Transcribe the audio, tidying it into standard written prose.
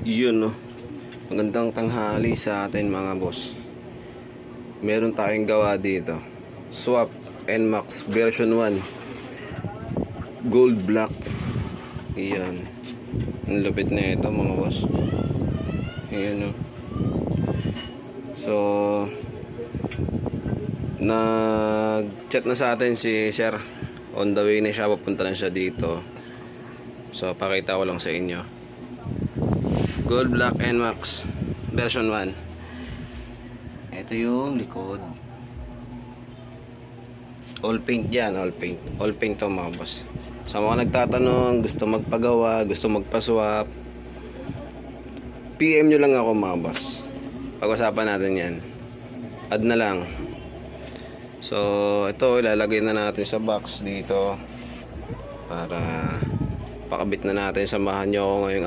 Yun no. Magandang tanghali sa atin mga boss. Meron tayong gawa dito. Swap NMAX version 1. Gold black. Iyan. Ang lupit na ito mga boss. Ayan no. So nag-chat na sa atin si Sir. On the way na siya, papunta na siya dito. So pakita ko lang sa inyo. Gold black NMAX version 1. Ito yung likod. All paint yan, all paint. All paint to mga boss. Sa mga nagtatanong, gusto magpagawa, gusto magpaswap, PM nyo lang ako mga boss. Pag-usapan natin yan. Add na lang. So ito ilalagay na natin sa box dito para pakabit na natin. Samahan nyo ako ngayong